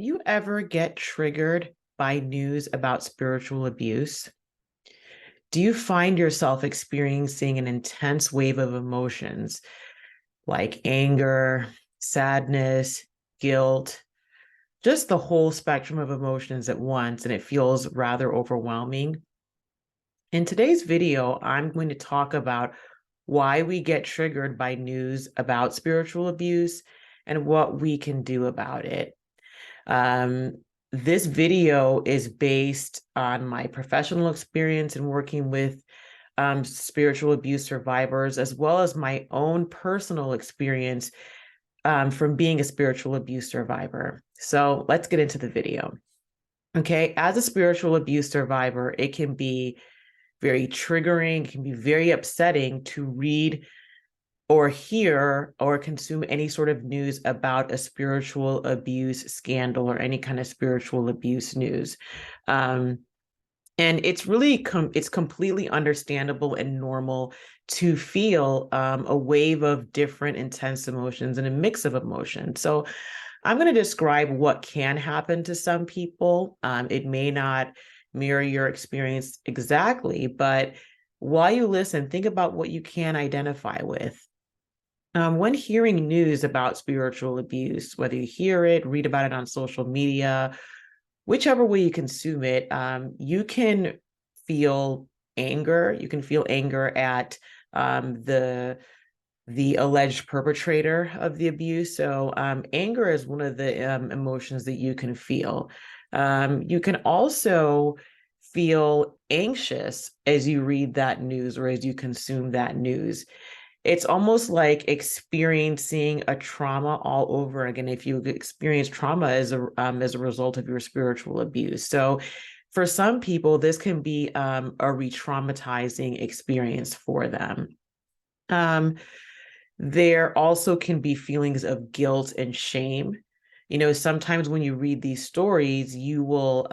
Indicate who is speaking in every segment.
Speaker 1: Do you ever get triggered by news about spiritual abuse? Do you find yourself experiencing an intense wave of emotions like anger, sadness, guilt, just the whole spectrum of emotions at once, and it feels rather overwhelming? In today's video, I'm going to talk about why we get triggered by news about spiritual abuse and what we can do about it. Um, this video is based on my professional experience in working with spiritual abuse survivors, as well as my own personal experience from being a spiritual abuse survivor. So let's get into the video. Okay, as a spiritual abuse survivor, it can be very triggering, it can be very upsetting to read or hear or consume any sort of news about a spiritual abuse scandal or any kind of spiritual abuse news. Um, and it's really it's completely understandable and normal to feel a wave of different intense emotions and a mix of emotions. So I'm going to describe what can happen to some people. It may not mirror your experience exactly, but while you listen, think about what you can identify with. When hearing news about spiritual abuse, whether you hear it, read about it on social media, whichever way you consume it, you can feel anger. You can feel anger at the alleged perpetrator of the abuse. So anger is one of the emotions that you can feel. You can also feel anxious as you read that news or as you consume that news. It's almost like experiencing a trauma all over again if you experience trauma as a result of your spiritual abuse. So for some people, this can be a re-traumatizing experience for them. Um, there also can be feelings of guilt and shame. You know, sometimes when you read these stories, you'll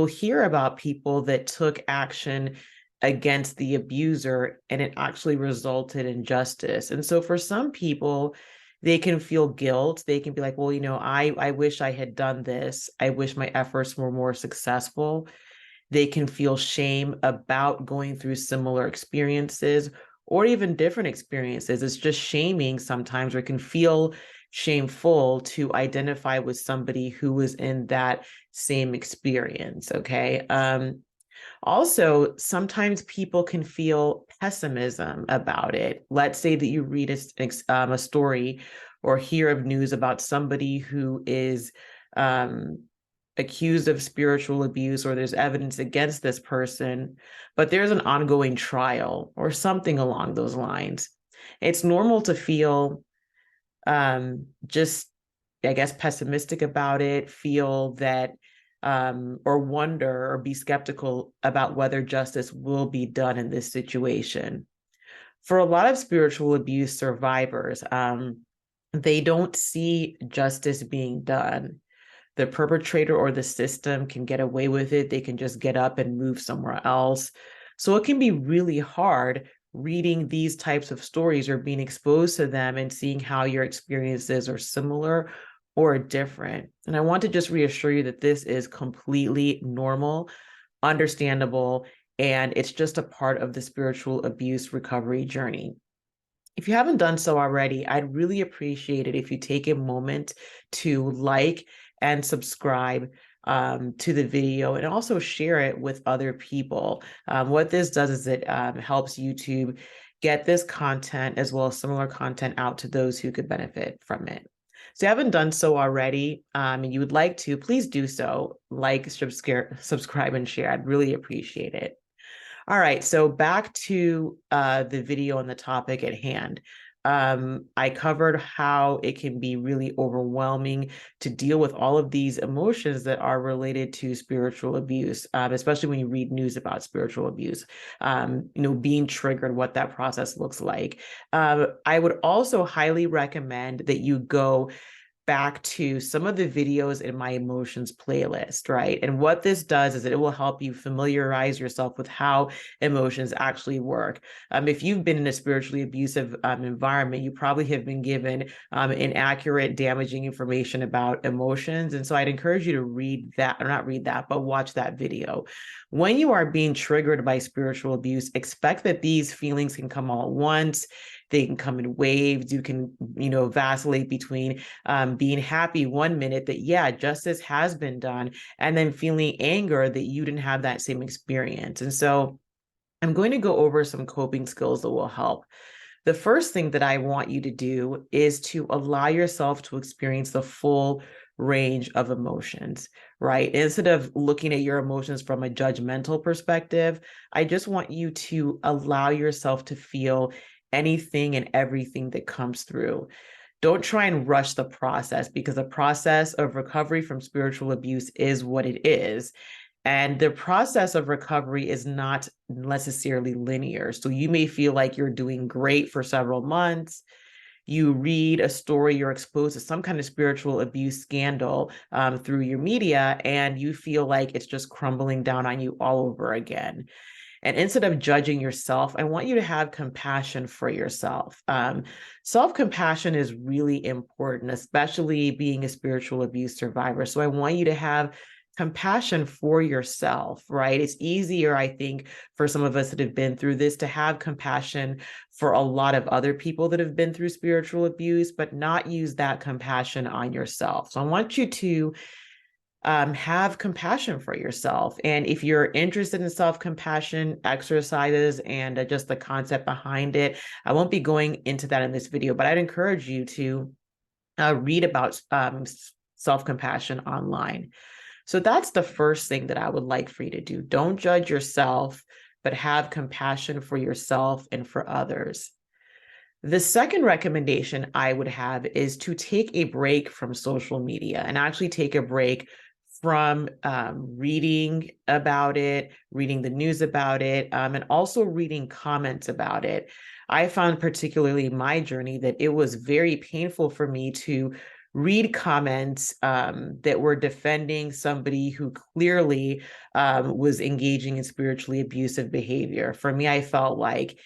Speaker 1: hear about people that took action against the abuser and it actually resulted in justice. And so for some people, they can feel guilt. They can be like, well, I wish I had done this. I wish my efforts were more successful. They can feel shame about going through similar experiences or even different experiences. It's just shaming sometimes, or it can feel shameful to identify with somebody who was in that same experience. Okay. Also, sometimes people can feel pessimism about it. Let's say that you read a story or hear of news about somebody who is accused of spiritual abuse, or there's evidence against this person, but there's an ongoing trial or something along those lines. It's normal to feel just, I guess, pessimistic about it, feel that or wonder or be skeptical about whether justice will be done in this situation. For a lot of spiritual abuse survivors, they don't see justice being done. The perpetrator or the system can get away with it. They can just get up and move somewhere else. So it can be really hard reading these types of stories or being exposed to them and seeing how your experiences are similar or different. And I want to just reassure you that this is completely normal, understandable, and it's just a part of the spiritual abuse recovery journey. If you haven't done so already, I'd really appreciate it if you take a moment to like and subscribe to the video and also share it with other people. What this does is it helps YouTube get this content as well as similar content out to those who could benefit from it. So if you haven't done so already and you would like to, please do so. Like, subscribe, and share. I'd really appreciate it. All right, so back to the video on the topic at hand. I covered how it can be really overwhelming to deal with all of these emotions that are related to spiritual abuse, especially when you read news about spiritual abuse, being triggered, what that process looks like. I would also highly recommend that you go back to some of the videos in my emotions playlist, right? And what this does is that it will help you familiarize yourself with how emotions actually work. If you've been in a spiritually abusive environment, you probably have been given inaccurate, damaging information about emotions. And so I'd encourage you to read that, or not read that, but watch that video. When you are being triggered by spiritual abuse, expect that these feelings can come all at once. They can come in waves. You can, vacillate between being happy one minute that, yeah, justice has been done, and then feeling anger that you didn't have that same experience. And so I'm going to go over some coping skills that will help. The first thing that I want you to do is to allow yourself to experience the full range of emotions, right? Instead of looking at your emotions from a judgmental perspective, I just want you to allow yourself to feel anything and everything that comes through. Don't try and rush the process, because the process of recovery from spiritual abuse is what it is. And the process of recovery is not necessarily linear. So you may feel like you're doing great for several months. You read a story, you're exposed to some kind of spiritual abuse scandal through your media, and you feel like it's just crumbling down on you all over again. And instead of judging yourself, I want you to have compassion for yourself. Self-compassion is really important, especially being a spiritual abuse survivor. So I want you to have compassion for yourself, right? It's easier, I think, for some of us that have been through this to have compassion for a lot of other people that have been through spiritual abuse, but not use that compassion on yourself. So I want you to have compassion for yourself. And if you're interested in self-compassion exercises and just the concept behind it, I won't be going into that in this video, but I'd encourage you to read about self-compassion online. So that's the first thing that I would like for you to do. Don't judge yourself, but have compassion for yourself and for others. The second recommendation I would have is to take a break from social media and actually take a break from reading about it, reading the news about it, and also reading comments about it. I found, particularly in my journey, that it was very painful for me to read comments that were defending somebody who clearly was engaging in spiritually abusive behavior. For me, I felt like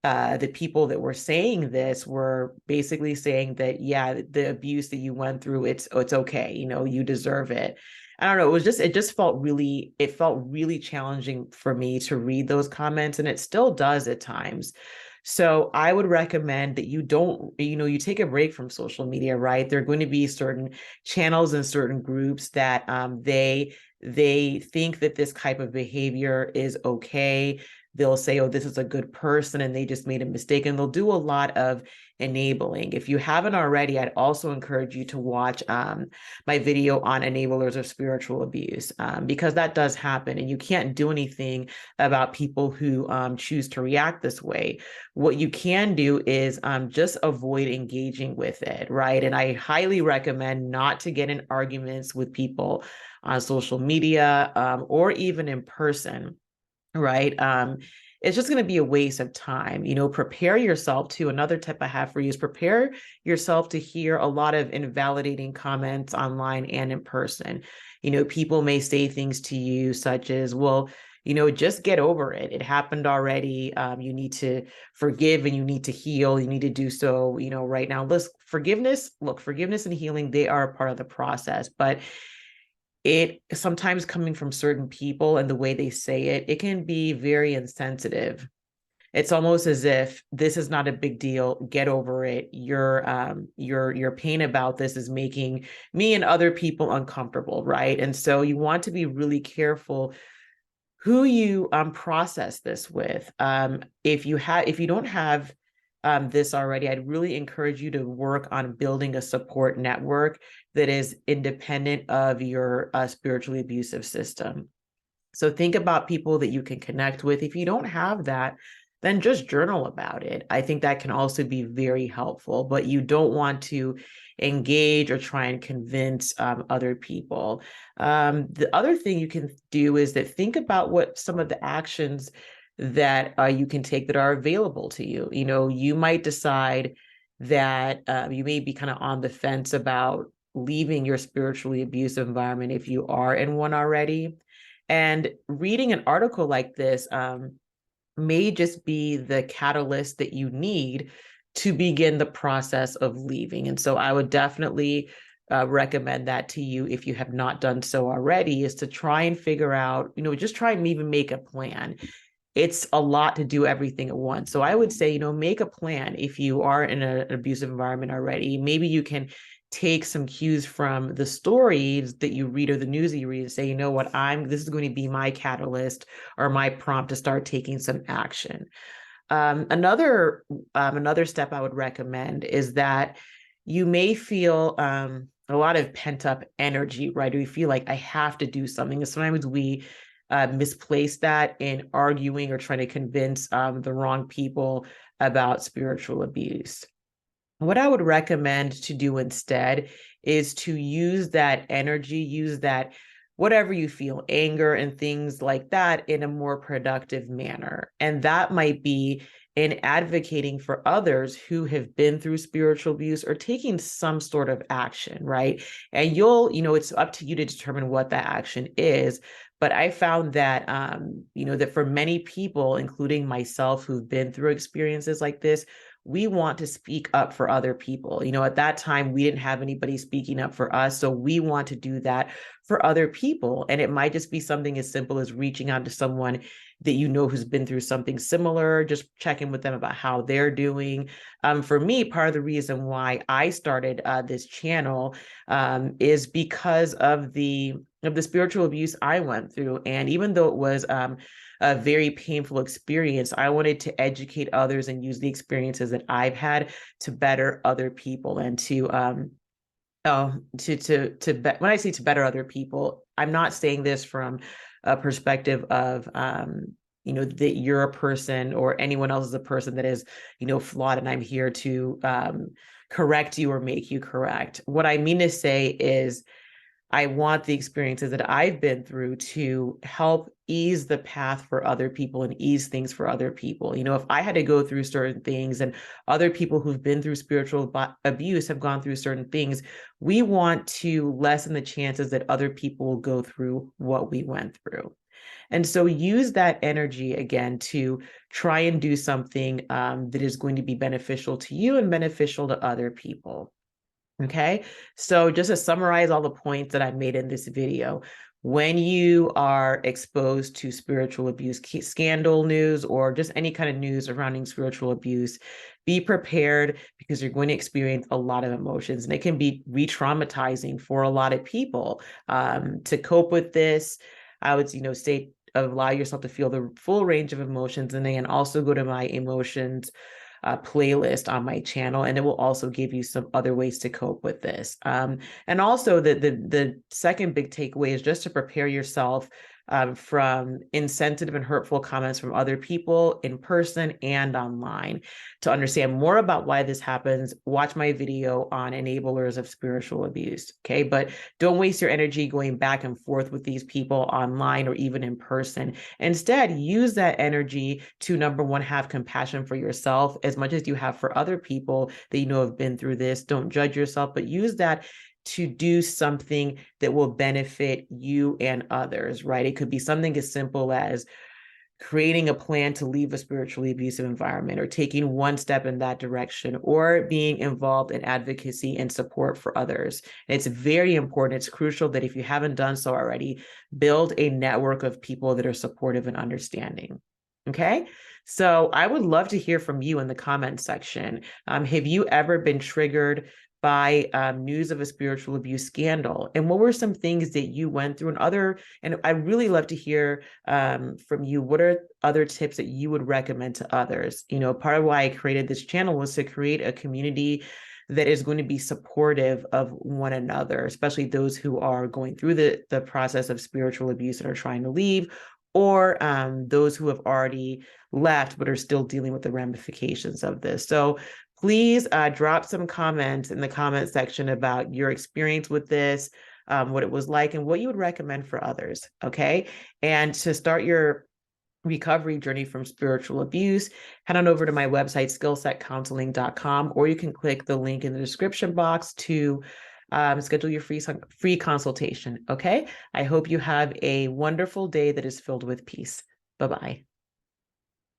Speaker 1: the people that were saying this were basically saying that, yeah, the abuse that you went through, it's okay, you deserve it. I don't know, it felt really challenging for me to read those comments, and it still does at times. So I would recommend that you don't, you take a break from social media, right? There are going to be certain channels and certain groups that they think that this type of behavior is okay. They'll say, oh, this is a good person and they just made a mistake. And they'll do a lot of enabling. If you haven't already, I'd also encourage you to watch my video on enablers of spiritual abuse, because that does happen and you can't do anything about people who choose to react this way. What you can do is just avoid engaging with it, right? And I highly recommend not to get in arguments with people on social media or even in person. Right. It's just going to be a waste of time. Prepare yourself to, another tip I have for you is prepare yourself to hear a lot of invalidating comments online and in person. People may say things to you such as, well, just get over it. It happened already. You need to forgive and you need to heal. You need to do so, right now. Forgiveness and healing, they are a part of the process, but it sometimes, coming from certain people and the way they say it, it can be very insensitive. It's almost as if this is not a big deal. Get over it. Your pain about this is making me and other people uncomfortable, right? And so you want to be really careful who you process this with. If you don't have this already, I'd really encourage you to work on building a support network that is independent of your spiritually abusive system. So think about people that you can connect with. If you don't have that, then just journal about it. I think that can also be very helpful, but you don't want to engage or try and convince other people. The other thing you can do is that think about what some of the actions that you can take that are available to you. You might decide that you may be kind of on the fence about leaving your spiritually abusive environment if you are in one already. And reading an article like this may just be the catalyst that you need to begin the process of leaving. And so I would definitely recommend that to you if you have not done so already, is to try and figure out, just try and even make a plan. It's a lot to do everything at once. So I would say, make a plan. If you are in an abusive environment already, maybe you can take some cues from the stories that you read or the news that you read and say, what, this is going to be my catalyst or my prompt to start taking some action. Another step I would recommend is that you may feel a lot of pent up energy, right? Or you feel like I have to do something. And sometimes we misplace that in arguing or trying to convince the wrong people about spiritual abuse. What I would recommend to do instead is to use that energy, use that whatever you feel, anger and things like that, in a more productive manner. And that might be in advocating for others who have been through spiritual abuse or taking some sort of action, right? And it's up to you to determine what that action is. But I found that, that for many people, including myself, who've been through experiences like this, we want to speak up for other people. At that time, we didn't have anybody speaking up for us. So we want to do that for other people. And it might just be something as simple as reaching out to someone that who's been through something similar, just checking with them about how they're doing. For me, part of the reason why I started this channel is because of the spiritual abuse I went through. And even though it was a very painful experience, I wanted to educate others and use the experiences that I've had to better other people and when I say to better other people, I'm not saying this from a perspective of that you're a person or anyone else is a person that is flawed and I'm here to correct you or make you correct. What I mean to say is I want the experiences that I've been through to help ease the path for other people and ease things for other people. If I had to go through certain things and other people who've been through spiritual abuse have gone through certain things, we want to lessen the chances that other people will go through what we went through. And so use that energy again to try and do something that is going to be beneficial to you and beneficial to other people. Okay, so just to summarize all the points that I made in this video, when you are exposed to spiritual abuse scandal news or just any kind of news surrounding spiritual abuse, be prepared because you're going to experience a lot of emotions and it can be re-traumatizing for a lot of people. To cope with this, I would, say allow yourself to feel the full range of emotions, and then also go to my emotions playlist on my channel, and it will also give you some other ways to cope with this. And also the second big takeaway is just to prepare yourself from insensitive and hurtful comments from other people in person and online. To understand more about why this happens, watch my video on enablers of spiritual abuse. Okay, but don't waste your energy going back and forth with these people online or even in person. Instead, use that energy to, number one, have compassion for yourself as much as you have for other people that have been through this. Don't judge yourself, but use that to do something that will benefit you and others, right? It could be something as simple as creating a plan to leave a spiritually abusive environment, or taking one step in that direction, or being involved in advocacy and support for others. And it's very important. It's crucial that if you haven't done so already, build a network of people that are supportive and understanding. Okay, so I would love to hear from you in the comment section. Have you ever been triggered by news of a spiritual abuse scandal? And what were some things that you went through? And I'd really love to hear from you. What are other tips that you would recommend to others? Part of why I created this channel was to create a community that is going to be supportive of one another, especially those who are going through the process of spiritual abuse and are trying to leave, or those who have already left but are still dealing with the ramifications of this. So please drop some comments in the comment section about your experience with this, what it was like, and what you would recommend for others, okay? And to start your recovery journey from spiritual abuse, head on over to my website, skillsetcounseling.com, or you can click the link in the description box to schedule your free consultation. Okay. I hope you have a wonderful day that is filled with peace. Bye-bye.